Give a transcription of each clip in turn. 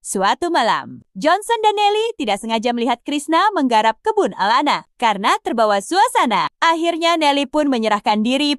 Suatu malam, Johnson dan Nelly tidak sengaja melihat Krishna menggarap kebun Alana. Karena terbawa suasana, akhirnya Nelly pun menyerahkan diri.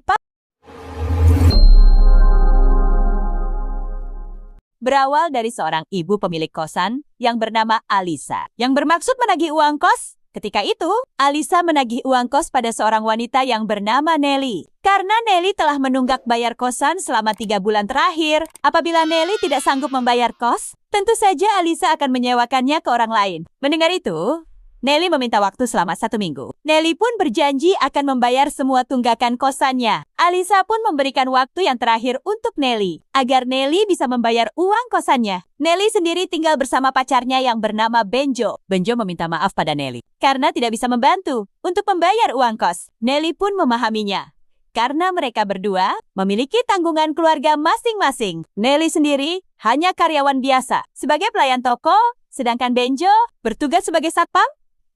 Berawal dari seorang ibu pemilik kosan yang bernama Alisa, yang bermaksud menagih uang kos. Ketika itu, Alisa menagih uang kos pada seorang wanita yang bernama Nelly. Karena Nelly telah menunggak bayar kosan selama 3 bulan terakhir, apabila Nelly tidak sanggup membayar kos, tentu saja Alisa akan menyewakannya ke orang lain. Mendengar itu, Nelly meminta waktu selama 1 minggu. Nelly pun berjanji akan membayar semua tunggakan kosannya. Alisa pun memberikan waktu yang terakhir untuk Nelly, agar Nelly bisa membayar uang kosannya. Nelly sendiri tinggal bersama pacarnya yang bernama Benjo. Benjo meminta maaf pada Nelly, karena tidak bisa membantu untuk membayar uang kos. Nelly pun memahaminya, karena mereka berdua memiliki tanggungan keluarga masing-masing. Nelly sendiri hanya karyawan biasa, sebagai pelayan toko, sedangkan Benjo bertugas sebagai satpam.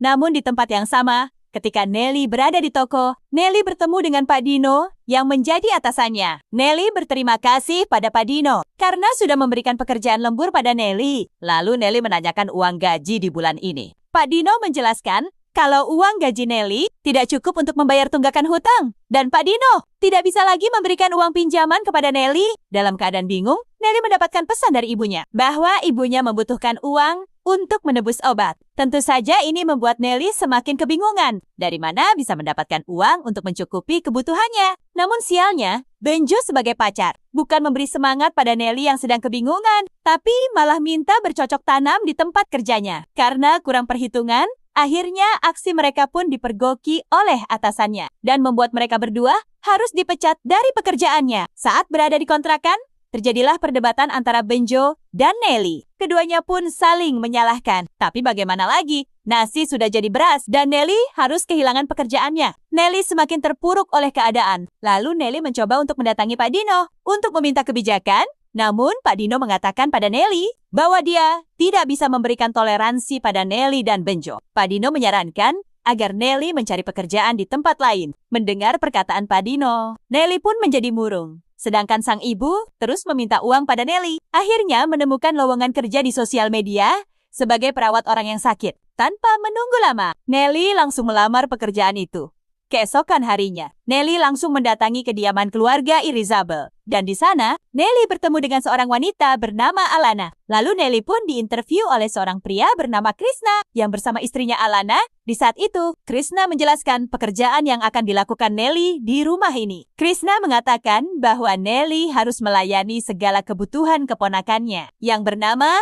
Namun di tempat yang sama, ketika Nelly berada di toko, Nelly bertemu dengan Pak Dino yang menjadi atasannya. Nelly berterima kasih pada Pak Dino karena sudah memberikan pekerjaan lembur pada Nelly. Lalu Nelly menanyakan uang gaji di bulan ini. Pak Dino menjelaskan kalau uang gaji Nelly tidak cukup untuk membayar tunggakan hutang. Dan Pak Dino tidak bisa lagi memberikan uang pinjaman kepada Nelly. Dalam keadaan bingung, Nelly mendapatkan pesan dari ibunya bahwa ibunya membutuhkan uang untuk menebus obat. Tentu saja ini membuat Nelly semakin kebingungan. Dari mana bisa mendapatkan uang untuk mencukupi kebutuhannya? Namun sialnya, Benjo sebagai pacar bukan memberi semangat pada Nelly yang sedang kebingungan, tapi malah minta bercocok tanam di tempat kerjanya. Karena kurang perhitungan, akhirnya aksi mereka pun dipergoki oleh atasannya dan membuat mereka berdua harus dipecat dari pekerjaannya. Saat berada di kontrakan, terjadilah perdebatan antara Benjo dan Nelly. Keduanya pun saling menyalahkan. Tapi bagaimana lagi? Nasi sudah jadi beras dan Nelly harus kehilangan pekerjaannya. Nelly semakin terpuruk oleh keadaan. Lalu Nelly mencoba untuk mendatangi Pak Dino untuk meminta kebijakan. Namun Pak Dino mengatakan pada Nelly bahwa dia tidak bisa memberikan toleransi pada Nelly dan Benjo. Pak Dino menyarankan agar Nelly mencari pekerjaan di tempat lain. Mendengar perkataan Pak Dino, Nelly pun menjadi murung. Sedangkan sang ibu terus meminta uang pada Nelly. Akhirnya menemukan lowongan kerja di sosial media sebagai perawat orang yang sakit. Tanpa menunggu lama, Nelly langsung melamar pekerjaan itu. Keesokan harinya, Nelly langsung mendatangi kediaman keluarga Elizabeth. Dan di sana, Nelly bertemu dengan seorang wanita bernama Alana. Lalu Nelly pun diinterview oleh seorang pria bernama Krishna yang bersama istrinya Alana. Di saat itu, Krishna menjelaskan pekerjaan yang akan dilakukan Nelly di rumah ini. Krishna mengatakan bahwa Nelly harus melayani segala kebutuhan keponakannya yang bernama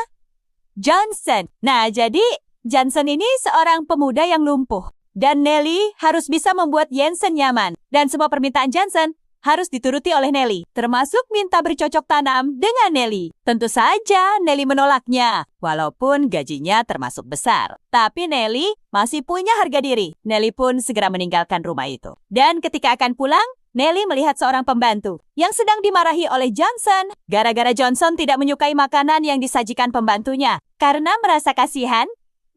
Johnson. Nah, jadi Johnson ini seorang pemuda yang lumpuh. Dan Nelly harus bisa membuat Jensen nyaman. Dan semua permintaan Johnson harus dituruti oleh Nelly, termasuk minta bercocok tanam dengan Nelly. Tentu saja Nelly menolaknya, walaupun gajinya termasuk besar. Tapi Nelly masih punya harga diri. Nelly pun segera meninggalkan rumah itu. Dan ketika akan pulang, Nelly melihat seorang pembantu yang sedang dimarahi oleh Johnson. Gara-gara Johnson tidak menyukai makanan yang disajikan pembantunya. Karena merasa kasihan,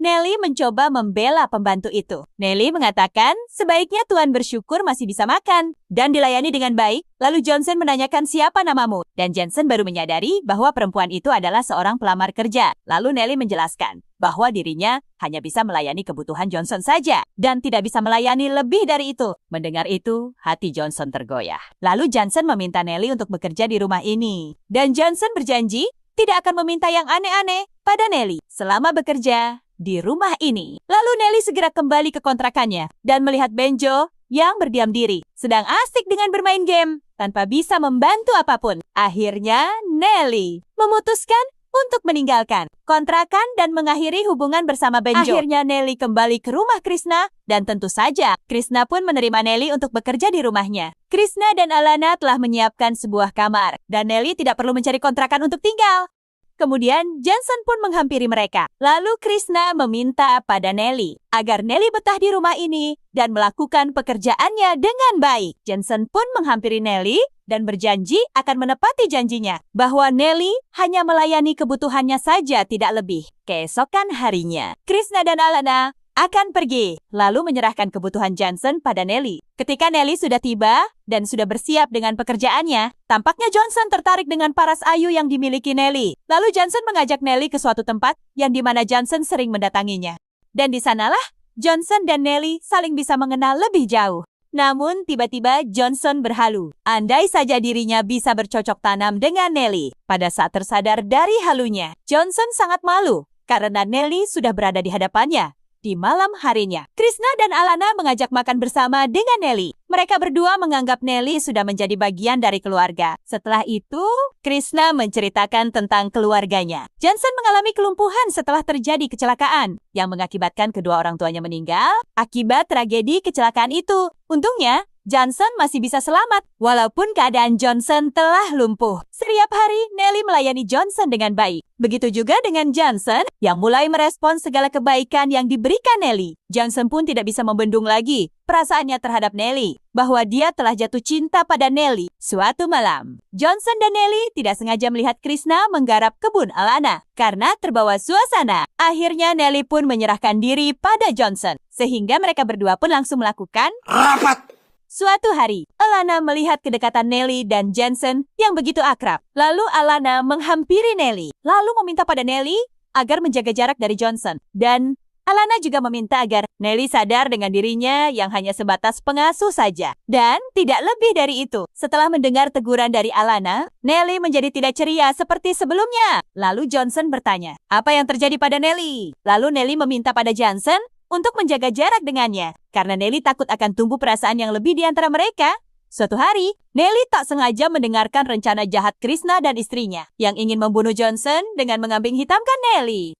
Nelly mencoba membela pembantu itu. Nelly mengatakan sebaiknya Tuan bersyukur masih bisa makan dan dilayani dengan baik. Lalu Johnson menanyakan siapa namamu. Dan Johnson baru menyadari bahwa perempuan itu adalah seorang pelamar kerja. Lalu Nelly menjelaskan bahwa dirinya hanya bisa melayani kebutuhan Johnson saja dan tidak bisa melayani lebih dari itu. Mendengar itu, hati Johnson tergoyah. Lalu Johnson meminta Nelly untuk bekerja di rumah ini. Dan Johnson berjanji tidak akan meminta yang aneh-aneh pada Nelly selama bekerja di rumah ini. Lalu Nelly segera kembali ke kontrakannya dan melihat Benjo yang berdiam diri, sedang asik dengan bermain game tanpa bisa membantu apapun. Akhirnya Nelly memutuskan untuk meninggalkan kontrakan dan mengakhiri hubungan bersama Benjo. Akhirnya Nelly kembali ke rumah Krishna dan tentu saja Krishna pun menerima Nelly untuk bekerja di rumahnya. Krishna dan Alana telah menyiapkan sebuah kamar dan Nelly tidak perlu mencari kontrakan untuk tinggal. Kemudian Johnson pun menghampiri mereka. Lalu Krishna meminta pada Nelly agar Nelly betah di rumah ini dan melakukan pekerjaannya dengan baik. Johnson pun menghampiri Nelly dan berjanji akan menepati janjinya bahwa Nelly hanya melayani kebutuhannya saja, tidak lebih. Keesokan harinya, Krishna dan Alana akan pergi, lalu menyerahkan kebutuhan Johnson pada Nelly. Ketika Nelly sudah tiba dan sudah bersiap dengan pekerjaannya, tampaknya Johnson tertarik dengan paras ayu yang dimiliki Nelly. Lalu Johnson mengajak Nelly ke suatu tempat yang dimana Johnson sering mendatanginya. Dan di sanalah Johnson dan Nelly saling bisa mengenal lebih jauh. Namun tiba-tiba Johnson berhalu. Andai saja dirinya bisa bercocok tanam dengan Nelly. Pada saat tersadar dari halunya, Johnson sangat malu karena Nelly sudah berada di hadapannya. Di malam harinya, Krishna dan Alana mengajak makan bersama dengan Nelly. Mereka berdua menganggap Nelly sudah menjadi bagian dari keluarga. Setelah itu, Krishna menceritakan tentang keluarganya. Johnson mengalami kelumpuhan setelah terjadi kecelakaan yang mengakibatkan kedua orang tuanya meninggal akibat tragedi kecelakaan itu. Untungnya, Johnson masih bisa selamat, walaupun keadaan Johnson telah lumpuh. Setiap hari, Nelly melayani Johnson dengan baik. Begitu juga dengan Johnson, yang mulai merespon segala kebaikan yang diberikan Nelly. Johnson pun tidak bisa membendung lagi perasaannya terhadap Nelly, bahwa dia telah jatuh cinta pada Nelly. Suatu malam, Johnson dan Nelly tidak sengaja melihat Krishna menggarap kebun Alana. Karena terbawa suasana, akhirnya Nelly pun menyerahkan diri pada Johnson. Sehingga mereka berdua pun langsung melakukan rapat. Suatu hari, Alana melihat kedekatan Nelly dan Johnson yang begitu akrab. Lalu Alana menghampiri Nelly, lalu meminta pada Nelly agar menjaga jarak dari Johnson. Dan Alana juga meminta agar Nelly sadar dengan dirinya yang hanya sebatas pengasuh saja. Dan tidak lebih dari itu. Setelah mendengar teguran dari Alana, Nelly menjadi tidak ceria seperti sebelumnya. Lalu Johnson bertanya, apa yang terjadi pada Nelly? Lalu Nelly meminta pada Johnson untuk menjaga jarak dengannya, karena Nelly takut akan tumbuh perasaan yang lebih di antara mereka. Suatu hari, Nelly tak sengaja mendengarkan rencana jahat Krishna dan istrinya, yang ingin membunuh Johnson dengan mengambing hitamkan Nelly.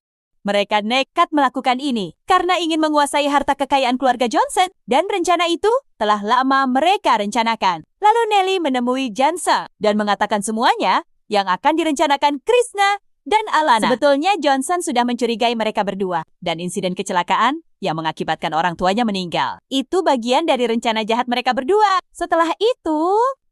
Mereka nekat melakukan ini, karena ingin menguasai harta kekayaan keluarga Johnson, dan rencana itu telah lama mereka rencanakan. Lalu Nelly menemui Johnson, dan mengatakan semuanya yang akan direncanakan Krishna dan Alana. Sebetulnya Johnson sudah mencurigai mereka berdua, dan insiden kecelakaan yang mengakibatkan orang tuanya meninggal. Itu bagian dari rencana jahat mereka berdua. Setelah itu,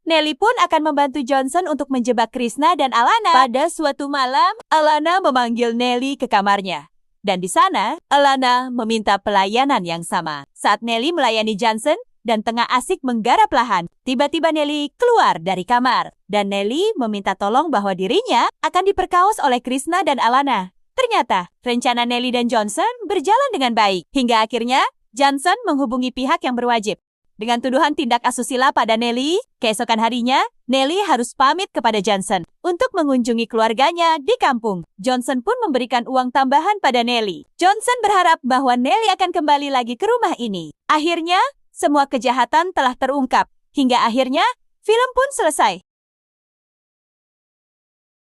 Nelly pun akan membantu Johnson untuk menjebak Krishna dan Alana. Pada suatu malam, Alana memanggil Nelly ke kamarnya. Dan di sana, Alana meminta pelayanan yang sama. Saat Nelly melayani Johnson dan tengah asik menggarap lahan, tiba-tiba Nelly keluar dari kamar. Dan Nelly meminta tolong bahwa dirinya akan diperkaos oleh Krishna dan Alana. Ternyata, rencana Nelly dan Johnson berjalan dengan baik. Hingga akhirnya, Johnson menghubungi pihak yang berwajib. Dengan tuduhan tindak asusila pada Nelly, keesokan harinya, Nelly harus pamit kepada Johnson untuk mengunjungi keluarganya di kampung. Johnson pun memberikan uang tambahan pada Nelly. Johnson berharap bahwa Nelly akan kembali lagi ke rumah ini. Akhirnya, semua kejahatan telah terungkap. Hingga akhirnya, film pun selesai.